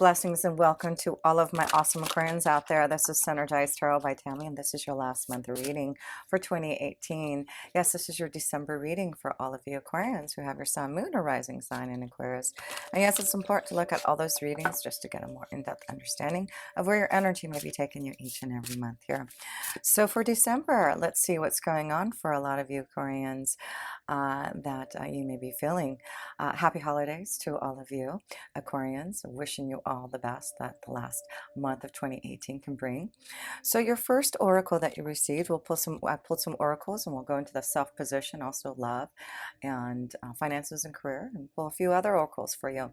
Blessings and welcome to all of my awesome Aquarians out there. This is Synergized Tarot by Tammy, and this is your last month reading for 2018. Yes, this is your December reading for all of you Aquarians who have your sun, moon, or rising sign in Aquarius. And yes, it's important to look at all those readings just to get a more in-depth understanding of where your energy may be taking you each and every month here. So for December, let's see what's going on for a lot of you Aquarians that you may be feeling. Happy holidays to all of you Aquarians. Wishing you all the best that the last month of 2018 can bring. So your first oracle that you received, I pulled some oracles and we'll go into the self position, also love and finances and career, and pull a few other oracles for you.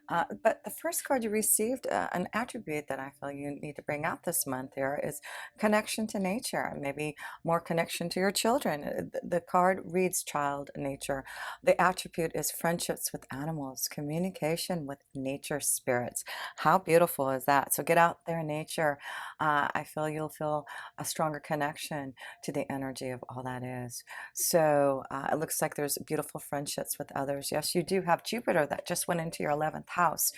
But the first card you received, an attribute that I feel you need to bring out this month here is connection to nature, maybe more connection to your children. The card reads child nature. The attribute is friendships with animals, communication with nature spirits. How beautiful is that? So get out there in nature. I feel you'll feel a stronger connection to the energy of all that is. So it looks like there's beautiful friendships with others. Yes, you do have Jupiter that just went into your 11th house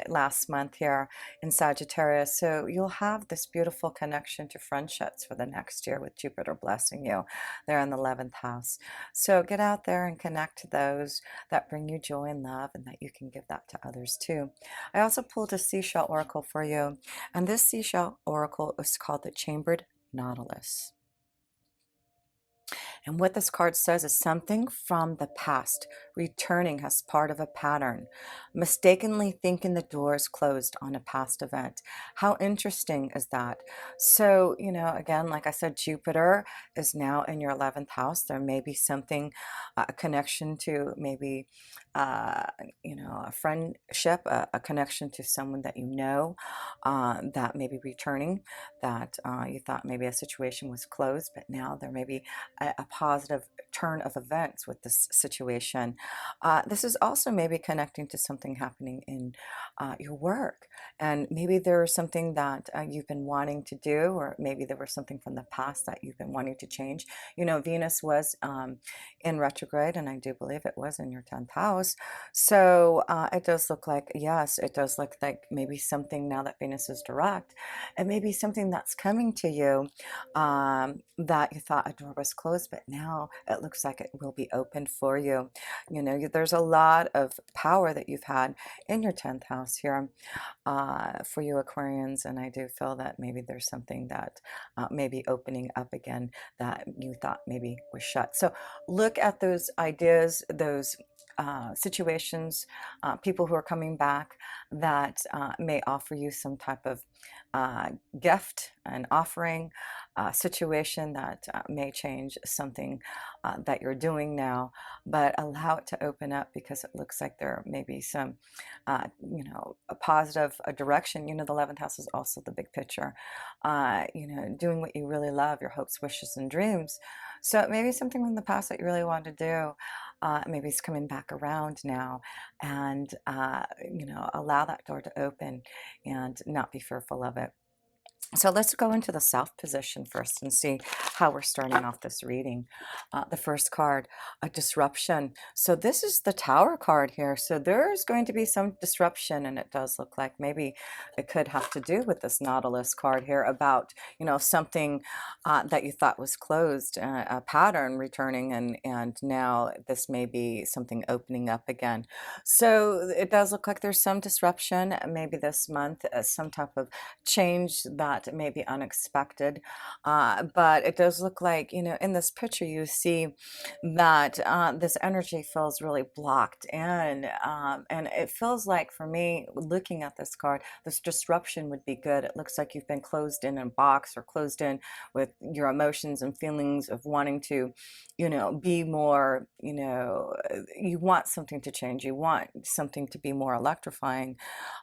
last month here in Sagittarius. So you'll have this beautiful connection to friendships for the next year with Jupiter blessing you there in the 11th house. So get out there and connect to those that bring you joy and love, and that you can give that to others too. I also pulled a seashell oracle for you, and this seashell oracle is called the Chambered Nautilus. And what this card says is something from the past returning as part of a pattern, mistakenly thinking the door is closed on a past event. How interesting is that? So, again, like I said, Jupiter is now in your 11th house. There may be something, a connection to maybe, uh, a friendship, a connection to someone that that may be returning, that you thought maybe a situation was closed, but now there may be a positive turn of events with this situation. This is also maybe connecting to something happening in your work, and maybe there's something that you've been wanting to do, or maybe there was something from the past that you've been wanting to change. Venus was in retrograde, and I do believe it was in your 10th house. So it does look like, yes, it does look like maybe something now that Venus is direct, it may be something that's coming to you that you thought a door was closed, but now it looks like it will be opened for you. There's a lot of power that you've had in your 10th house here for you Aquarians, and I do feel that maybe there's something that may be opening up again that you thought maybe was shut. So look at those ideas, those situations, people who are coming back that may offer you some type of gift, an offering, situation that may change something that you're doing now, but allow it to open up, because it looks like there may be some, a positive direction. The 11th house is also the big picture, doing what you really love, your hopes, wishes, and dreams. So maybe something from the past that you really wanted to do, maybe it's coming back around now, and allow that door to open and not be fearful of it. So let's go into the self position first and see how we're starting off this reading. The first card, a disruption. So this is the Tower card here. So there's going to be some disruption, and it does look like maybe it could have to do with this Nautilus card here about, something that you thought was closed, a pattern returning, and now this may be something opening up again. So it does look like there's some disruption, maybe this month, some type of change that may be unexpected, but it does look like, in this picture you see that this energy feels really blocked in, and it feels like, for me, looking at this card, this disruption would be good. It looks like you've been closed in a box, or closed in with your emotions and feelings of wanting to, be more, you want something to change, you want something to be more electrifying,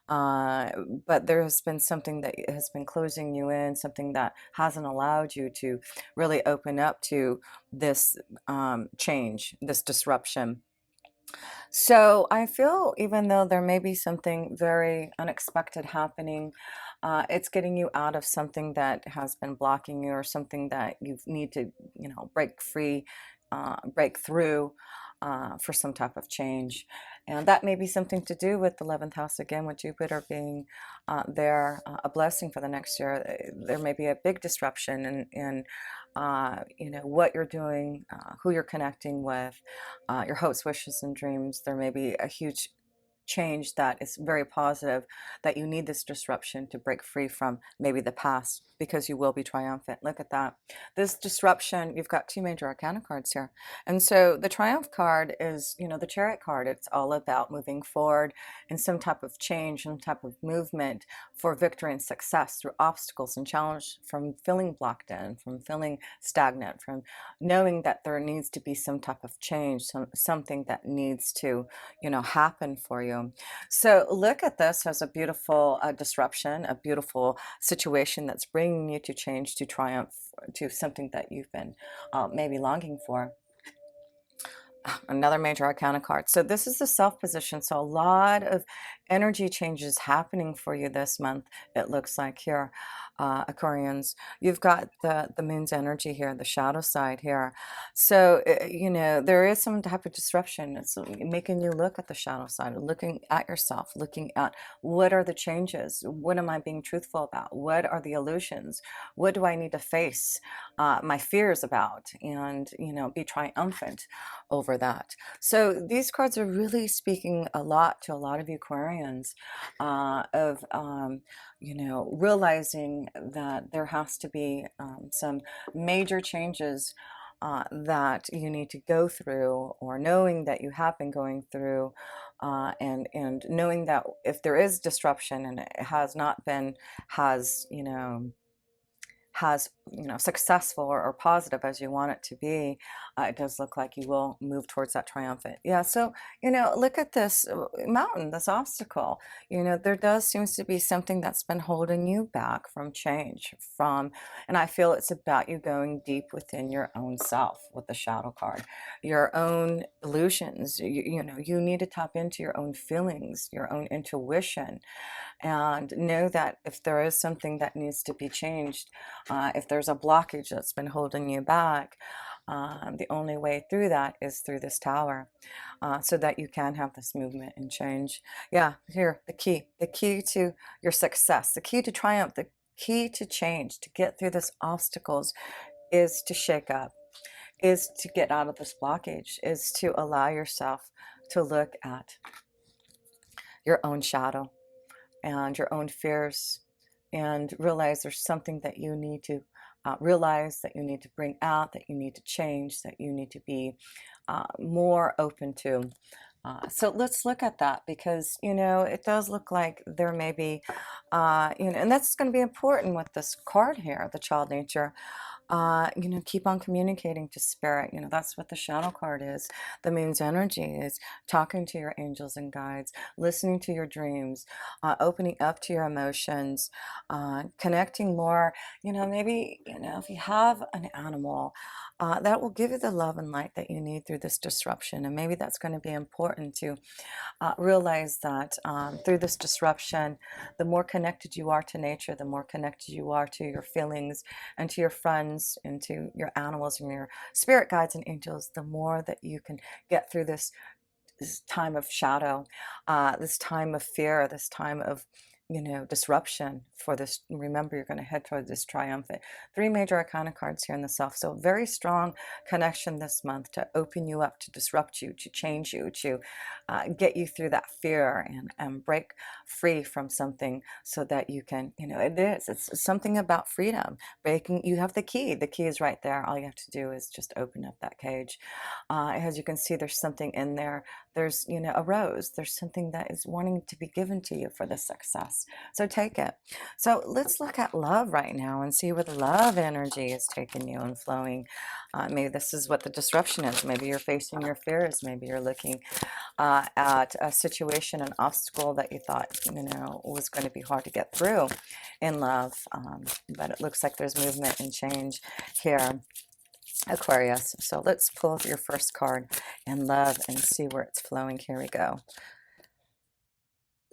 but there has been something that has been closing you in, something that hasn't allowed you to really open up to this change, this disruption. So I feel, even though there may be something very unexpected happening, it's getting you out of something that has been blocking you, or something that you need to, break free, break through, for some type of change. And that may be something to do with the 11th house again, with Jupiter being there, a blessing for the next year. There may be a big disruption in you know, what you're doing, who you're connecting with, your hopes, wishes, and dreams. There may be a huge change that is very positive, that you need this disruption to break free from maybe the past, because you will be triumphant. Look at that. This disruption, you've got two major arcana cards here. And so the triumph card is, you know, the chariot card. It's all about moving forward in some type of change, some type of movement for victory and success through obstacles and challenge, from feeling blocked in, from feeling stagnant, from knowing that there needs to be some type of change, something that needs to, you know, happen for you. So look at this as a beautiful disruption, a beautiful situation that's bringing you to change, to triumph, to something that you've been maybe longing for. Another major arcana card. So this is the self position. So a lot of energy changes happening for you this month, it looks like here, Aquarians. You've got the moon's energy here, the shadow side here. So you know, there is some type of disruption. It's making you look at the shadow side, looking at yourself, looking at what are the changes, what am I being truthful about, what are the illusions, what do I need to face my fears about, and, you know, be triumphant over that. So these cards are really speaking a lot to a lot of Aquarians, of you know, realizing that there has to be some major changes that you need to go through, or knowing that you have been going through, and knowing that if there is disruption and it has not been, has, you know, successful or positive as you want it to be, it does look like you will move towards that triumphant. Yeah, so, you know, look at this mountain, this obstacle. You know, there does seems to be something that's been holding you back from change, from, and I feel it's about you going deep within your own self with the shadow card, your own illusions. You know, you need to tap into your own feelings, your own intuition, and know that if there is something that needs to be changed, if there's a blockage that's been holding you back, the only way through that is through this tower, so that you can have this movement and change. Yeah, here, the key to your success, the key to triumph, the key to change, to get through this obstacles, is to shake up, is to get out of this blockage, is to allow yourself to look at your own shadow and your own fears, and realize there's something that you need to realize, that you need to bring out, that you need to change, that you need to be more open to. So let's look at that, because, you know, it does look like there may be, you know, and that's going to be important with this card here, the child nature. You know, keep on communicating to spirit. You know, that's what the shadow card is. The moon's energy is talking to your angels and guides, listening to your dreams, opening up to your emotions, connecting more. You know, maybe, you know, if you have an animal, that will give you the love and light that you need through this disruption. And maybe that's going to be important to realize that through this disruption, the more connected you are to nature, the more connected you are to your feelings and to your friends and to your animals and your spirit guides and angels, the more that you can get through this time of shadow, this time of fear, this time of, you know, disruption. For this, remember, you're going to head toward this triumphant. Three major arcana cards here in the self. So very strong connection this month to open you up, to disrupt you, to change you, to get you through that fear, and break free from something, so that you can, you know, it's something about freedom. Breaking, you have the key. The key is right there. All you have to do is just open up that cage. As you can see, there's something in there. There's, you know, a rose. There's something that is wanting to be given to you for this success. So take it. So let's look at love right now and see where the love energy is taking you and flowing. Maybe this is what the disruption is. Maybe you're facing your fears. Maybe you're looking at a situation, an obstacle that you thought, you know, was going to be hard to get through in love. But it looks like there's movement and change here, Aquarius. So let's pull your first card in love and see where it's flowing. Here we go.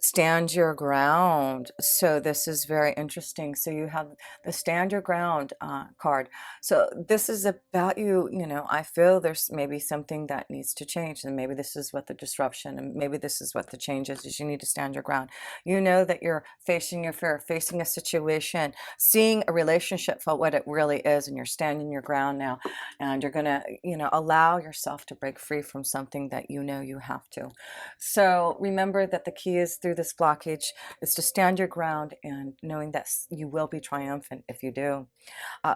stand your ground. So this is very interesting. So you have the stand your ground card. So this is about you, you know, I feel there's maybe something that needs to change, and maybe this is what the disruption, and maybe this is what the change is you need to stand your ground. You know that you're facing your fear, facing a situation, seeing a relationship for what it really is, and you're standing your ground now, and you're gonna, you know, allow yourself to break free from something that you know you have to. So remember that the key is through this blockage is to stand your ground, and knowing that you will be triumphant if you do.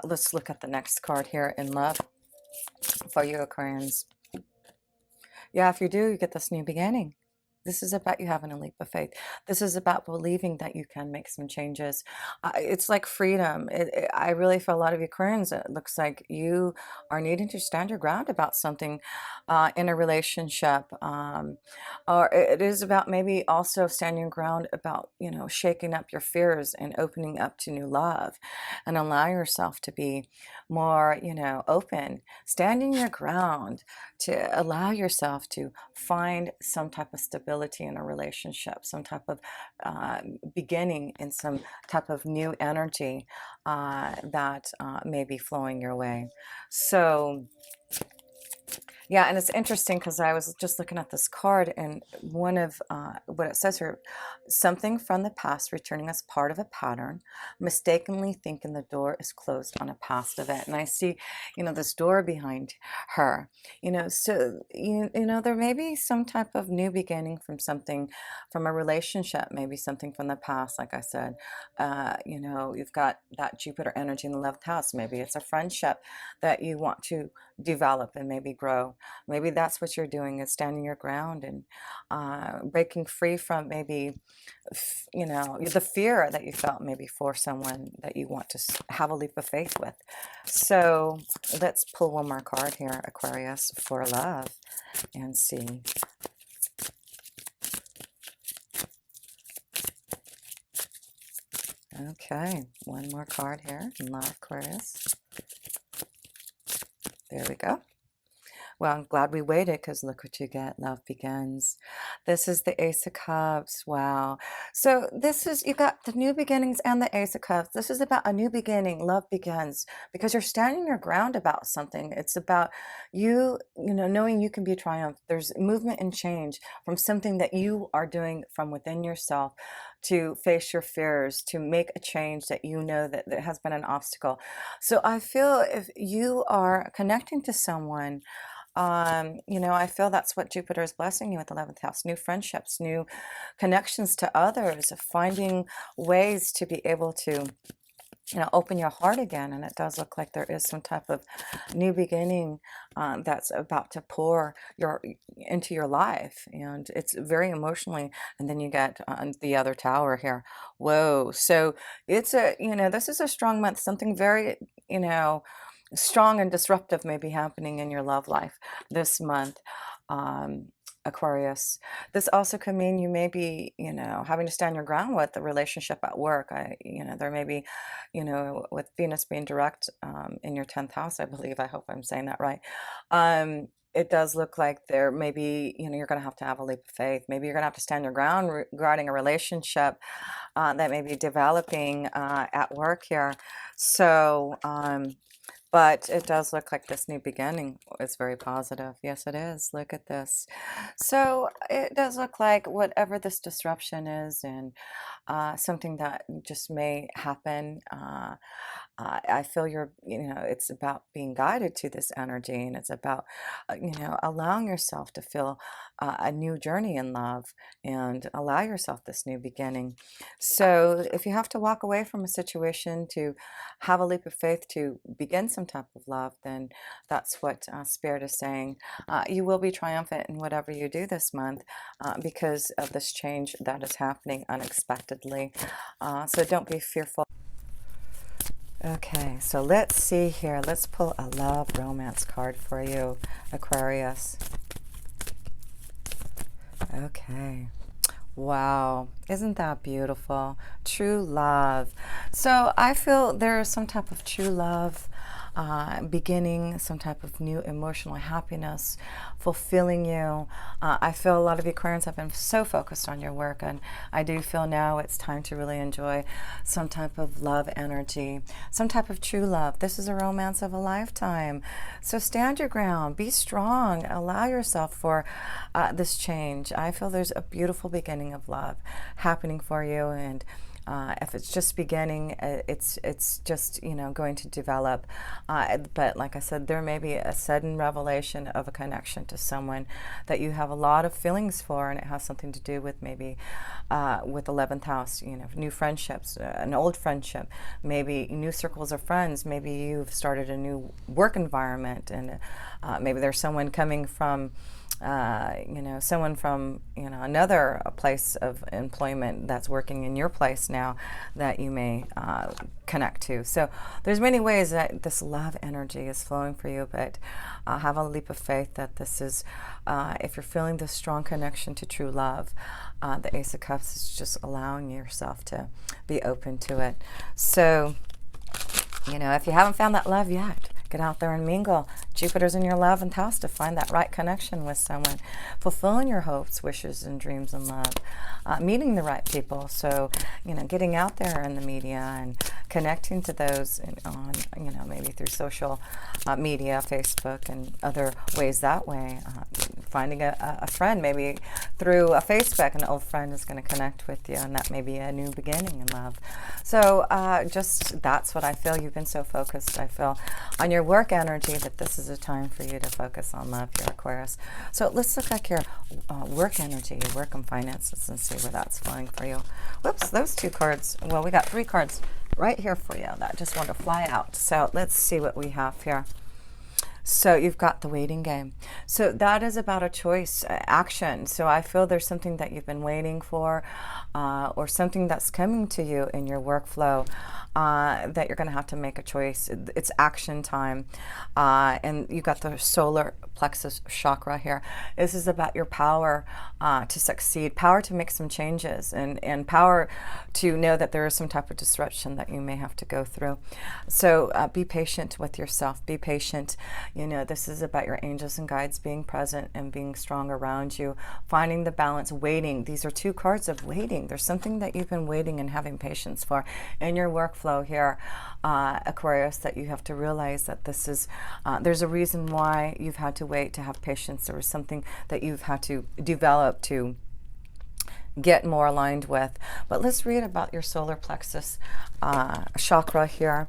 Let's look at the next card here in love for you, Aquarians. Yeah, if you do, you get this new beginning. This is about you having a leap of faith. This is about believing that you can make some changes. It's like freedom. I really, for a lot of Ukrainians, it looks like you are needing to stand your ground about something in a relationship. Or it is about maybe also standing your ground about, you know, shaking up your fears and opening up to new love, and allow yourself to be more, you know, open. Standing your ground to allow yourself to find some type of stability in a relationship, some type of beginning in some type of new energy that may be flowing your way. So yeah, and it's interesting because I was just looking at this card, and one of what it says here, something from the past returning as part of a pattern, mistakenly thinking the door is closed on a past event. And I see, you know, this door behind her, you know, so, you know, there may be some type of new beginning from something, from a relationship, maybe something from the past, like I said. You know, you've got that Jupiter energy in the 11th house. Maybe it's a friendship that you want to develop and maybe grow. Maybe that's what you're doing, is standing your ground and breaking free from maybe, you know, the fear that you felt maybe for someone that you want to have a leap of faith with. So let's pull one more card here, Aquarius, for love, and see. Okay, one more card here in love, Aquarius. There we go. Well, I'm glad we waited, because look what you get. Love begins. This is the Ace of Cups. Wow. So this is, you got the new beginnings and the Ace of Cups. This is about a new beginning. Love begins because you're standing your ground about something. It's about you, you know, knowing you can be triumphant. There's movement and change from something that you are doing from within yourself to face your fears, to make a change that you know that has been an obstacle. So I feel if you are connecting to someone, you know, I feel that's what Jupiter is blessing you with, 11th house, new friendships, new connections to others, finding ways to be able to, you know, open your heart again. And it does look like there is some type of new beginning that's about to pour into your life, and it's very emotionally. And then you get the other tower here. Whoa. So it's a, you know, this is a strong month, something very, you know, strong and disruptive may be happening in your love life this month, Aquarius. This also could mean you may be, you know, having to stand your ground with the relationship at work. You know, there may be, you know, with Venus being direct in your 10th house, I believe. I hope I'm saying that right. It does look like there may be, you know, you're going to have a leap of faith. Maybe you're going to have to stand your ground regarding a relationship that may be developing at work here. So, but it does look like this new beginning is very positive. Yes, it is. Look at this. So it does look like whatever this disruption is, and something that just may happen. I feel you're, you know, it's about being guided to this energy, and it's about, you know, allowing yourself to feel a new journey in love, and allow yourself this new beginning. So if you have to walk away from a situation to have a leap of faith to begin some type of love, then that's what Spirit is saying. You will be triumphant in whatever you do this month because of this change that is happening unexpectedly. So don't be fearful. Okay, so let's see here. Let's pull a love romance card for you, Aquarius. Okay. Wow, isn't that beautiful? True love. So I feel there is some type of true love beginning some type of new emotional happiness, fulfilling you. I feel a lot of Aquarians have been so focused on your work, and I do feel now it's time to really enjoy some type of love energy, some type of true love. This is a romance of a lifetime. So stand your ground, be strong, allow yourself for this change. I feel there's a beautiful beginning of love happening for you, and if it's just beginning, it's just, you know, going to develop. But like I said, there may be a sudden revelation of a connection to someone that you have a lot of feelings for, and it has something to do with maybe with 11th house, you know, new friendships, an old friendship, maybe new circles of friends. Maybe you've started a new work environment, and maybe there's someone coming from you know, someone from, you know, another place of employment that's working in your place now that you may connect to. So there's many ways that this love energy is flowing for you, but have a leap of faith that this is, if you're feeling this strong connection to true love, the Ace of Cups is just allowing yourself to be open to it. So, you know, if you haven't found that love yet, get out there and mingle. Jupiter's in your 11th house to find that right connection with someone, fulfilling your hopes, wishes, and dreams in love, meeting the right people. So, you know, getting out there in the media and connecting to those on, you know, maybe through social media, Facebook, and other ways that way. Finding a friend, maybe through a Facebook, an old friend is going to connect with you, and that may be a new beginning in love. So just that's what I feel. You've been so focused, I feel, on your work energy, that this is a time for you to focus on love here, Aquarius. So let's look at your work energy, your work and finances, and see where that's flowing for you. Whoops, those two cards. Well, we got 3 cards right here for you that just want to fly out. So let's see what we have here. So you've got the waiting game. So that is about a choice, action. So I feel there's something that you've been waiting for, or something that's coming to you in your workflow, that you're going to have to make a choice. It's action time. And you got the solar plexus chakra here. This is about your power to succeed, power to make some changes, and power to know that there is some type of disruption that you may have to go through. So be patient with yourself. Be patient. You know, this is about your angels and guides being present and being strong around you, finding the balance, waiting. These are 2 cards of waiting. There's something that you've been waiting and having patience for in your workflow here, Aquarius, that you have to realize that this is, there's a reason why you've had to wait, to have patience. There was something that you've had to develop to get more aligned with. But let's read about your solar plexus chakra here,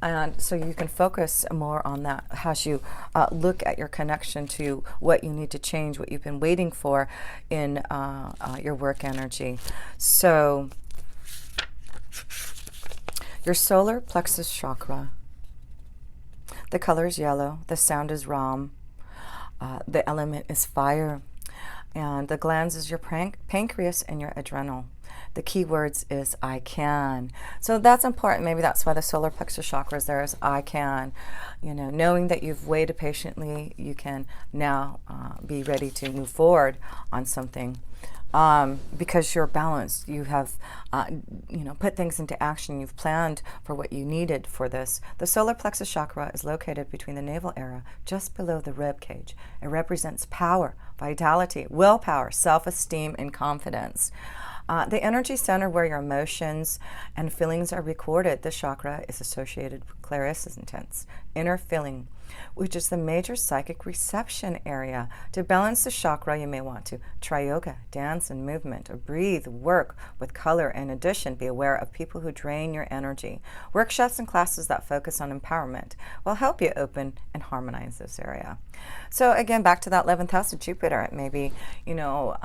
and so you can focus more on that as you look at your connection to what you need to change, what you've been waiting for in your work energy. So your solar plexus chakra, the color is yellow, the sound is Ram, the element is fire, and the glands is your pancreas and your adrenal. The key words is I can. So that's important. Maybe that's why the solar plexus chakra is there, is I can. You know, knowing that you've waited patiently, you can now be ready to move forward on something. Because you're balanced, you have, you know, put things into action. You've planned for what you needed for this. The solar plexus chakra is located between the navel area, just below the rib cage. It represents power, vitality, willpower, self-esteem, and confidence. The energy center where your emotions and feelings are recorded. The chakra is associated with clairessence, inner feeling, which is the major psychic reception area. To balance the chakra, you may want to try yoga, dance and movement, or breathe, work with color. In addition, be aware of people who drain your energy. Workshops and classes that focus on empowerment will help you open and harmonize this area. So again, back to that 11th house of Jupiter, it may be, you know,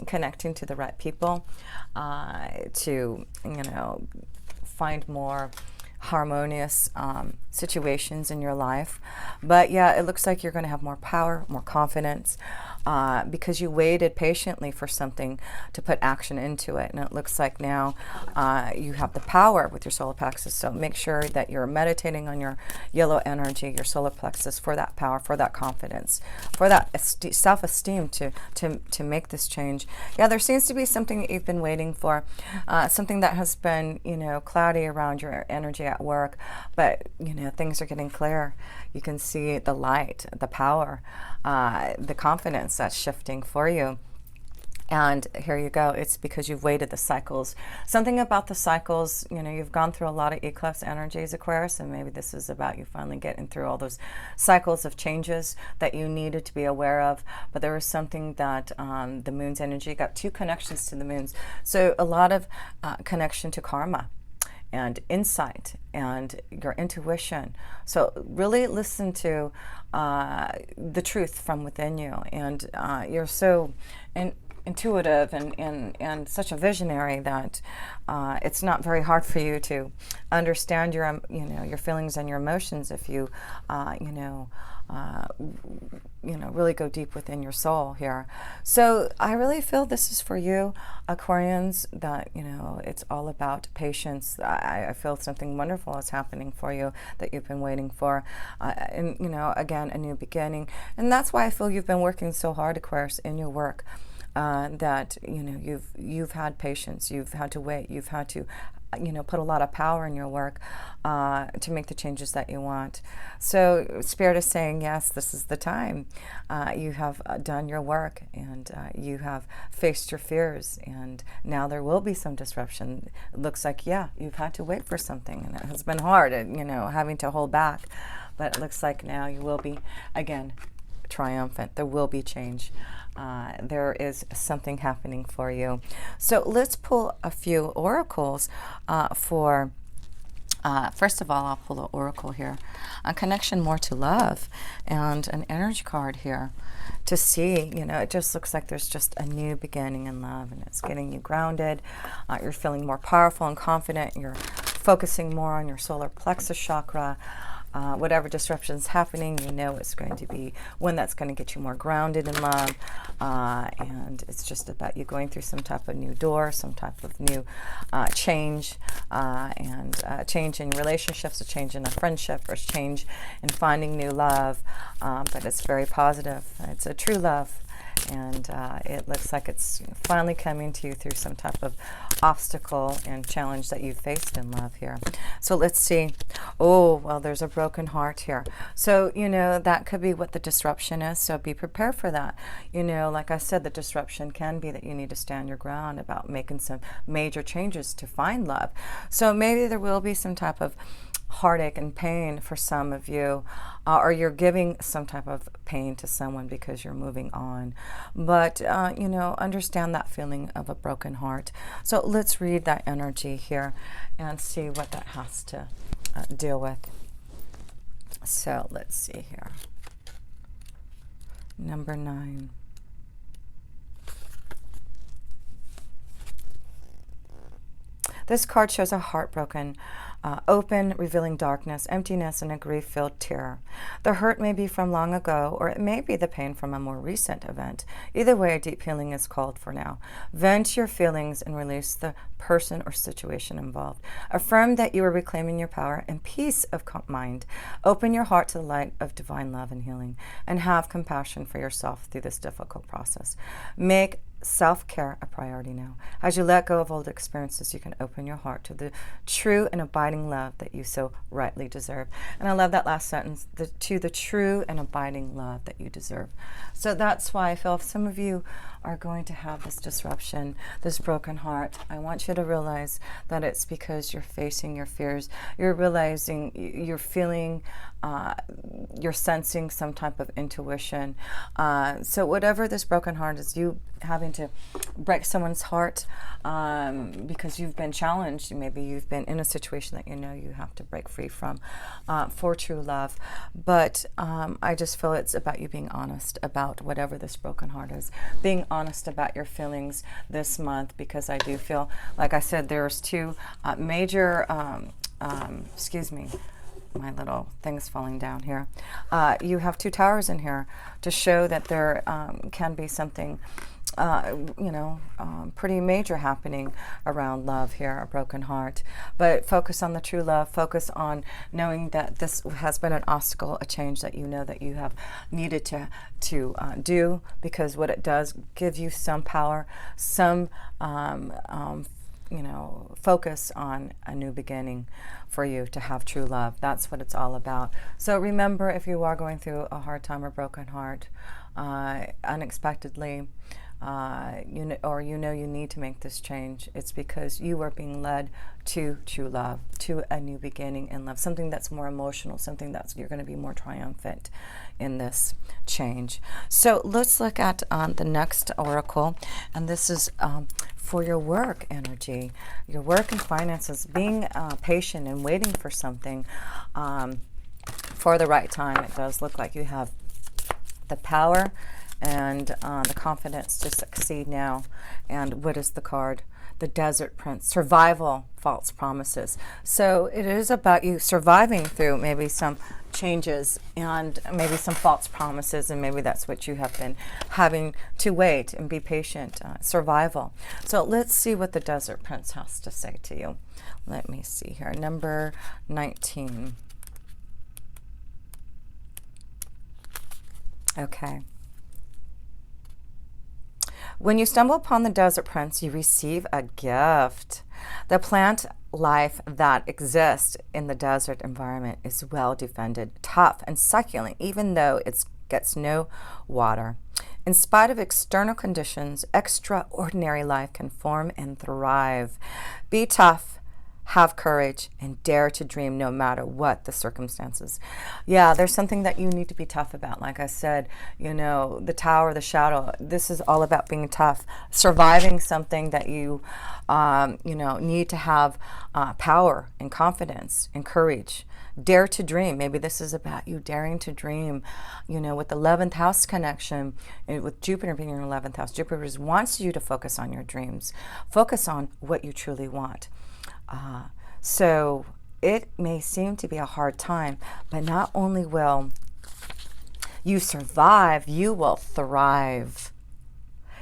connecting to the right people, to, you know, find more harmonious situations in your life. But yeah, it looks like you're going to have more power, more confidence, because you waited patiently for something to put action into it. And it looks like now you have the power with your solar plexus. So make sure that you're meditating on your yellow energy, your solar plexus, for that power, for that confidence, for that self-esteem to make this change. Yeah, there seems to be something that you've been waiting for, something that has been, cloudy around your energy at work, but, things are getting clear. You can see the light, the power, the confidence that's shifting for you. And here you go. It's because you've waited the cycles. Something about the cycles, you've gone through a lot of eclipse energies, Aquarius, and maybe this is about you finally getting through all those cycles of changes that you needed to be aware of. But there was something that the moon's energy, got 2 connections to the moons. So a lot of connection to karma and insight and your intuition. So really listen to the truth from within you. And you're so intuitive and such a visionary that it's not very hard for you to understand your your feelings and your emotions if you really go deep within your soul here. So I really feel this is for you, Aquarians, that it's all about patience. I feel something wonderful is happening for you that you've been waiting for, and again, a new beginning. And that's why I feel you've been working so hard, Aquarius, in your work. That you've had patience, you've had to wait, you've had to put a lot of power in your work to make the changes that you want. So Spirit is saying, yes, this is the time. You have done your work, and you have faced your fears, and now there will be some disruption. It looks like, yeah, you've had to wait for something, and it has been hard, having to hold back, but it looks like now you will be, again, triumphant. There will be change. There is something happening for you. So let's pull a few oracles for, first of all, I'll pull an oracle here, a connection more to love, and an energy card here to see, it just looks like there's just a new beginning in love, and it's getting you grounded. You're feeling more powerful and confident. You're focusing more on your solar plexus chakra. Whatever disruption is happening, it's going to be one that's going to get you more grounded in love. And it's just about you going through some type of new door, some type of new change, and change in relationships, a change in a friendship, or a change in finding new love. But it's very positive. It's a true love. And it looks like it's finally coming to you through some type of obstacle and challenge that you've faced in love here. So let's see. Oh, well, there's a broken heart here. So, that could be what the disruption is. So be prepared for that. Like I said, the disruption can be that you need to stand your ground about making some major changes to find love. So maybe there will be some type of heartache and pain for some of you, or you're giving some type of pain to someone because you're moving on. But, understand that feeling of a broken heart. So let's read that energy here and see what that has to deal with. So let's see here. Number 9. This card shows a heartbroken, open, revealing darkness, emptiness, and a grief-filled tear. The hurt may be from long ago, or it may be the pain from a more recent event. Either way, a deep healing is called for now. Vent your feelings and release the person or situation involved. Affirm that you are reclaiming your power and peace of mind. Open your heart to the light of divine love and healing, and have compassion for yourself through this difficult process. Make self-care a priority now. As you let go of old experiences, you can open your heart to the true and abiding love that you so rightly deserve. And I love that last sentence, to the true and abiding love that you deserve. So that's why I feel if some of you are going to have this disruption, this broken heart, I want you to realize that it's because you're facing your fears. You're realizing, you're feeling, you're sensing some type of intuition. So whatever this broken heart is, you having to break someone's heart because you've been challenged, maybe you've been in a situation that you have to break free from for true love. But I just feel it's about you being honest about whatever this broken heart is, being honest about your feelings this month, because I do feel, like I said, there's 2 major my little thing's falling down here. You have two towers in here to show that there can be something pretty major happening around love here, a broken heart. But focus on the true love. Focus on knowing that this has been an obstacle, a change that you know that you have needed to do, because what it does give you some power, some focus on a new beginning for you to have true love. That's what it's all about. So remember, if you are going through a hard time or broken heart, unexpectedly, you need to make this change, it's because you are being led to true love, to a new beginning in love, something that's more emotional, something that's you're going to be more triumphant in this change. So let's look at the next oracle, and this is for your work energy, your work and finances, being patient and waiting for something for the right time. It does look like you have the power and the confidence to succeed now. And what is the card? The Desert Prince. Survival, false promises. So it is about you surviving through maybe some changes and maybe some false promises, and maybe that's what you have been having to wait and be patient. Survival. So let's see what the Desert Prince has to say to you. Let me see here. Number 19. Okay. When you stumble upon the Desert Prince, you receive a gift. The plant life that exists in the desert environment is well defended, tough, and succulent, even though it gets no water. In spite of external conditions, extraordinary life can form and thrive. Be tough, have courage, and dare to dream no matter what the circumstances. Yeah, there's something that you need to be tough about. Like I said, the tower, the shadow, this is all about being tough, surviving something that you, need to have power and confidence and courage. Dare to dream. Maybe this is about you daring to dream, with the 11th house connection, and with Jupiter being in your 11th house. Jupiter wants you to focus on your dreams, focus on what you truly want. So it may seem to be a hard time, but not only will you survive, you will thrive.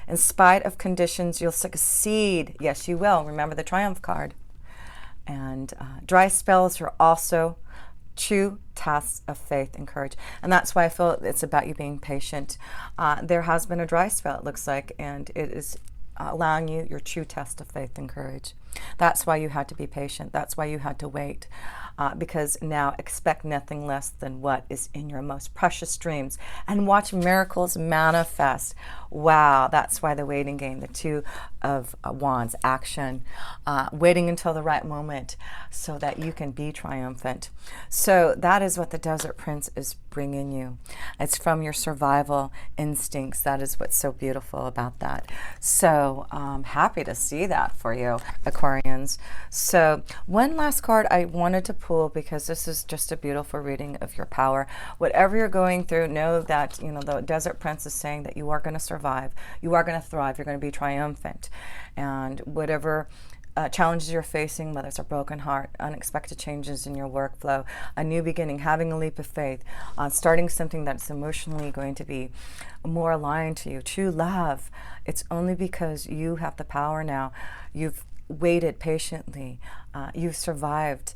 In spite of conditions, you'll succeed. Yes, you will. Remember the Triumph card. And dry spells are also true tests of faith and courage. And that's why I feel it's about you being patient. There has been a dry spell, it looks like, and it is allowing you your true test of faith and courage. That's why you had to be patient. That's why you had to wait, because now expect nothing less than what is in your most precious dreams and watch miracles manifest. Wow, that's why the waiting game, the Two of Wands, action, waiting until the right moment so that you can be triumphant. So that is what the Desert Prince is bringing you. It's from your survival instincts. That is what's so beautiful about that. So I'm happy to see that for you, Aquarians. So one last card I wanted to pull, because this is just a beautiful reading of your power. Whatever you're going through, know that the Desert Prince is saying that you are going to survive, you are going to thrive, you're going to be triumphant, and whatever challenges you're facing, whether it's a broken heart, unexpected changes in your workflow, a new beginning, having a leap of faith, starting something that's emotionally going to be more aligned to you, true love, it's only because you have the power now. You've waited patiently. You've survived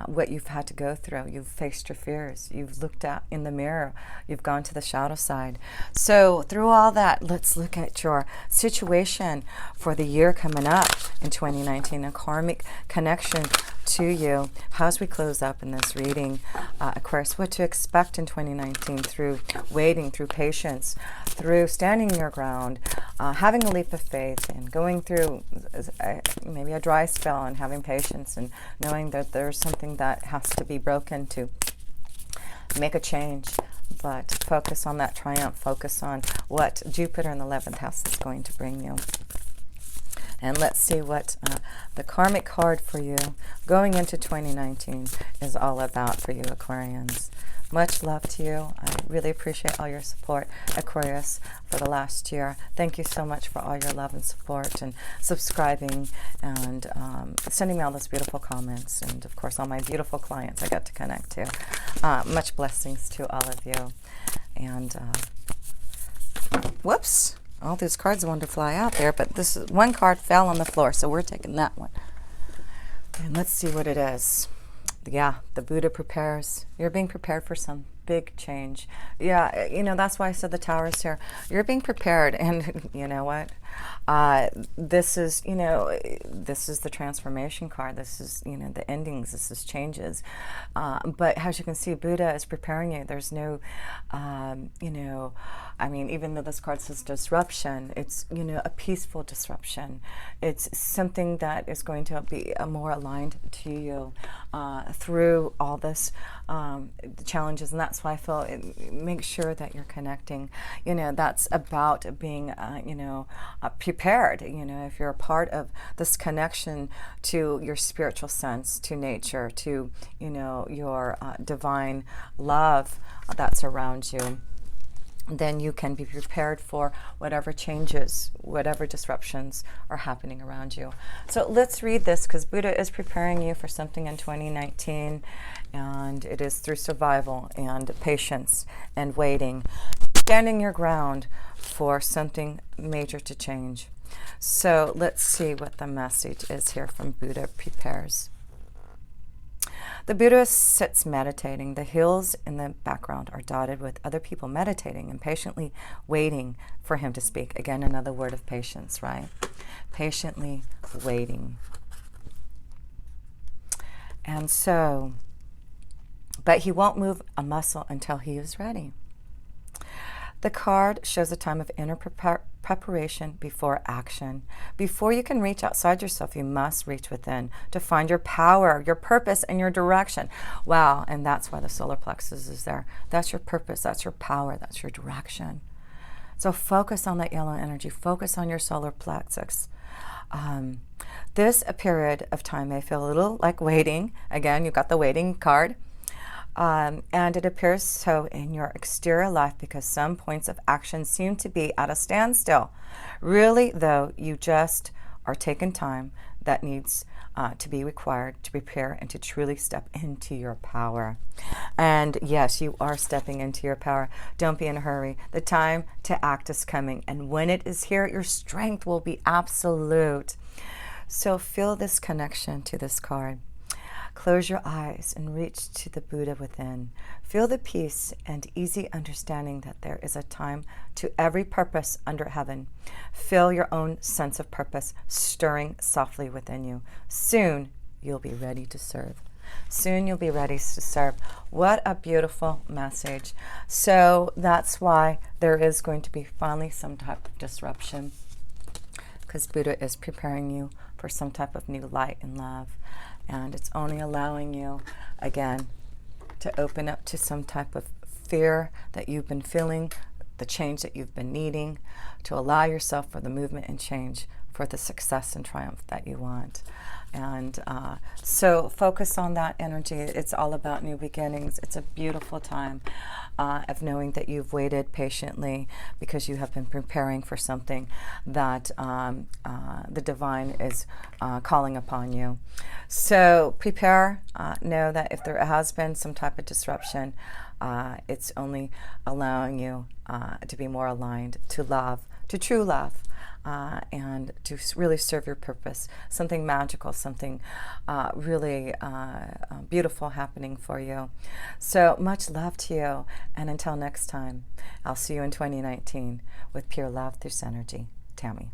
what you've had to go through. You've faced your fears. You've looked out in the mirror. You've gone to the shadow side. So through all that, let's look at your situation for the year coming up in 2019, a karmic connection to you. As we close up in this reading, Aquarius, what to expect in 2019 through waiting, through patience, through standing your ground, having a leap of faith, and going through maybe a dry spell, and having patience and knowing that there's something that has to be broken to make a change. But focus on that triumph. Focus on what Jupiter in the 11th house is going to bring you. And let's see what the karmic card for you going into 2019 is all about for you, Aquarians. Much love to you. I really appreciate all your support, Aquarius, for the last year. Thank you so much for all your love and support and subscribing and sending me all those beautiful comments. And, of course, all my beautiful clients I got to connect to. Much blessings to all of you. And, whoops. All these cards wanted to fly out there, but this is, one card fell on the floor, so we're taking that one. And let's see what it is. Yeah, the Buddha prepares. You're being prepared for some big change. Yeah, you know, that's why I said the Tower is here. You're being prepared, and you know what? This is, you know, this is the transformation card. This is, you know, the endings. This is changes. But as you can see, Buddha is preparing you. There's no, you know, I mean, even though this card says disruption, it's, you know, a peaceful disruption. It's something that is going to be more aligned to you through all this challenges. And that's why I feel make sure that you're connecting. You know, that's about being, you know, prepared. You know, if you're a part of this connection to your spiritual sense, to nature, to, you know, your divine love that's around you, then you can be prepared for whatever changes, whatever disruptions are happening around you. So let's read this, because Buddha is preparing you for something in 2019, and it is through survival and patience and waiting, standing your ground for something major to change. So let's see what the message is here from Buddha Prepares. The Buddha sits meditating. The hills in the background are dotted with other people meditating and patiently waiting for him to speak. Again, another word of patience, right? Patiently waiting. And so, but he won't move a muscle until he is ready. The card shows a time of inner preparation before action. Before you can reach outside yourself, you must reach within to find your power, your purpose, and your direction. Wow, and that's why the solar plexus is there. That's your purpose, that's your power, that's your direction. So focus on that yellow energy. Focus on your solar plexus. This period of time may feel a little like waiting. Again, you've got the waiting card. And it appears so in your exterior life because some points of action seem to be at a standstill. Really, though, you just are taking time that needs to be required to prepare and to truly step into your power. And yes, you are stepping into your power. Don't be in a hurry. The time to act is coming. And when it is here, your strength will be absolute. So feel this connection to this card. Close your eyes and reach to the Buddha within. Feel the peace and easy understanding that there is a time to every purpose under heaven. Feel your own sense of purpose stirring softly within you. Soon you'll be ready to serve. Soon you'll be ready to serve. What a beautiful message. So that's why there is going to be finally some type of disruption, because Buddha is preparing you for some type of new light and love. And it's only allowing you, again, to open up to some type of fear that you've been feeling, the change that you've been needing, to allow yourself for the movement and change, for the success and triumph that you want. And so focus on that energy. It's all about new beginnings. It's a beautiful time of knowing that you've waited patiently because you have been preparing for something that the divine is calling upon you. So prepare. Know that if there has been some type of disruption, it's only allowing you to be more aligned to love, to true love. And to really serve your purpose, something magical, something really beautiful happening for you. So much love to you, and until next time, I'll see you in 2019 with pure love through Synergy. Tammy.